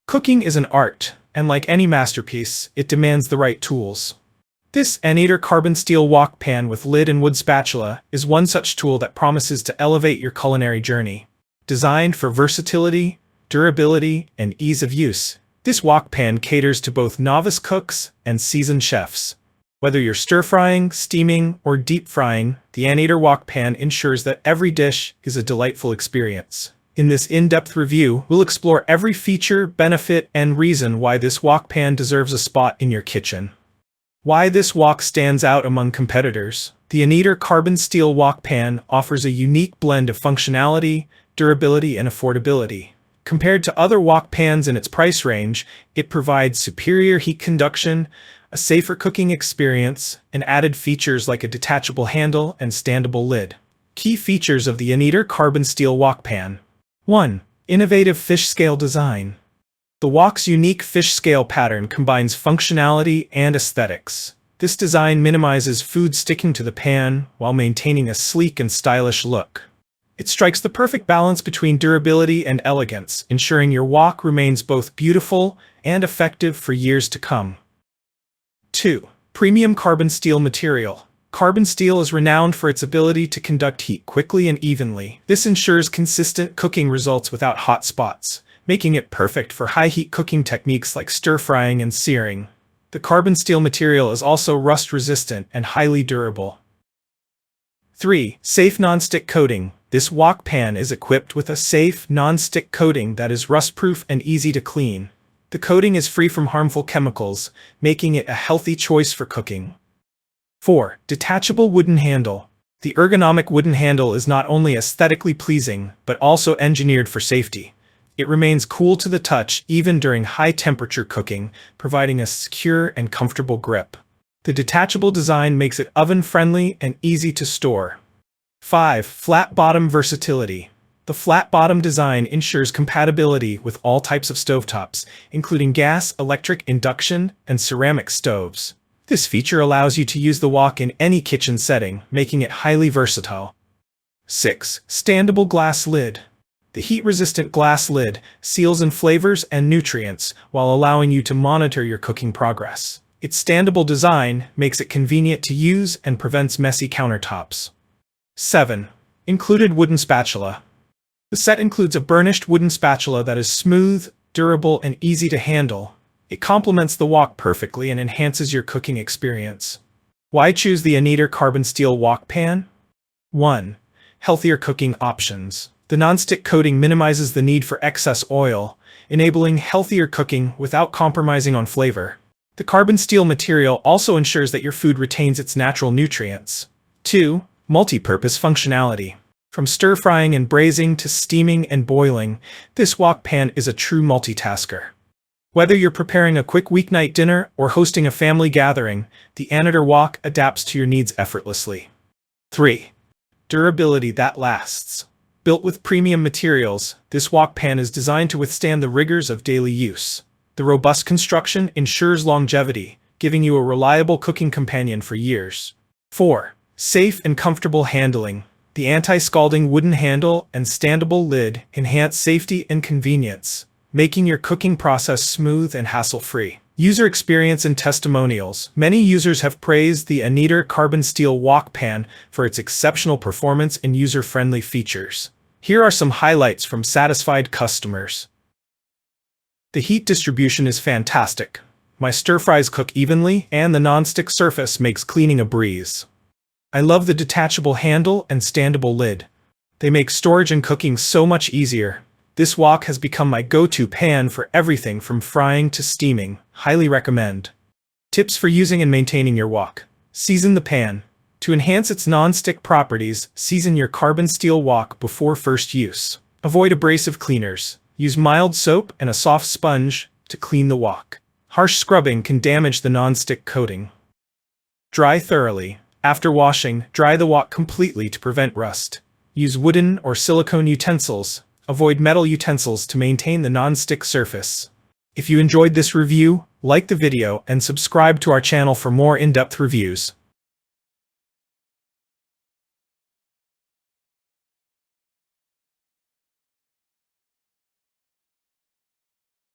Cooking is an art, and like any masterpiece, it demands the right tools. This Aneder carbon steel wok pan with lid and wood spatula is one such tool that promises to elevate your culinary journey. Designed for versatility, durability, and ease of use, this wok pan caters to both novice cooks and seasoned chefs. Whether you're stir-frying, steaming, or deep-frying, the Aneder wok pan ensures that every dish is a delightful experience. In this in-depth review, we'll explore every feature, benefit, and reason why this wok pan deserves a spot in your kitchen. Why this wok stands out among competitors. The Aneder carbon steel wok pan offers a unique blend of functionality, durability, and affordability. Compared to other wok pans in its price range, it provides superior heat conduction, a safer cooking experience, and added features like a detachable handle and standable lid. Key features of the Aneder carbon steel wok pan. 1. Innovative fish scale design. The wok's unique fish scale pattern combines functionality and aesthetics. This design minimizes food sticking to the pan while maintaining a sleek and stylish look. It strikes the perfect balance between durability and elegance, ensuring your wok remains both beautiful and effective for years to come. 2. Premium carbon steel material. Carbon steel is renowned for its ability to conduct heat quickly and evenly. This ensures consistent cooking results without hot spots, making it perfect for high-heat cooking techniques like stir-frying and searing. The carbon steel material is also rust-resistant and highly durable. 3. Safe non-stick coating. This wok pan is equipped with a safe, non-stick coating that is rust-proof and easy to clean. The coating is free from harmful chemicals, making it a healthy choice for cooking. 4. Detachable wooden handle. The ergonomic wooden handle is not only aesthetically pleasing, but also engineered for safety. It remains cool to the touch even during high-temperature cooking, providing a secure and comfortable grip. The detachable design makes it oven-friendly and easy to store. 5. Flat bottom versatility. The flat bottom design ensures compatibility with all types of stovetops, including gas, electric, induction, and ceramic stoves. This feature allows you to use the wok in any kitchen setting, making it highly versatile. 6. Standable glass lid. The heat-resistant glass lid seals in flavors and nutrients while allowing you to monitor your cooking progress. Its standable design makes it convenient to use and prevents messy countertops. 7. Included wooden spatula. The set includes a burnished wooden spatula that is smooth, durable, and easy to handle. It complements the wok perfectly and enhances your cooking experience. Why choose the Aneder carbon steel wok pan? 1. Healthier cooking options. The non-stick coating minimizes the need for excess oil, enabling healthier cooking without compromising on flavor. The carbon steel material also ensures that your food retains its natural nutrients. 2. Multi-purpose functionality. From stir-frying and braising to steaming and boiling, this wok pan is a true multitasker. Whether you're preparing a quick weeknight dinner or hosting a family gathering, the Aneder wok adapts to your needs effortlessly. 3. Durability that lasts. Built with premium materials, this wok pan is designed to withstand the rigors of daily use. The robust construction ensures longevity, giving you a reliable cooking companion for years. 4. Safe and comfortable handling. The anti-scalding wooden handle and standable lid enhance safety and convenience, making your cooking process smooth and hassle-free. User experience and testimonials. Many users have praised the Aneder carbon steel wok pan for its exceptional performance and user-friendly features. Here are some highlights from satisfied customers. The heat distribution is fantastic. My stir-fries cook evenly, and the non-stick surface makes cleaning a breeze. I love the detachable handle and standable lid. They make storage and cooking so much easier. This wok has become my go-to pan for everything from frying to steaming. Highly recommend. Tips for using and maintaining your wok. Season the pan. To enhance its non-stick properties, season your carbon steel wok before first use. Avoid abrasive cleaners. Use mild soap and a soft sponge to clean the wok. Harsh scrubbing can damage the non-stick coating. Dry thoroughly. After washing, dry the wok completely to prevent rust. Use wooden or silicone utensils. Avoid metal utensils to maintain the non-stick surface. If you enjoyed this review, like the video and subscribe to our channel for more in-depth reviews.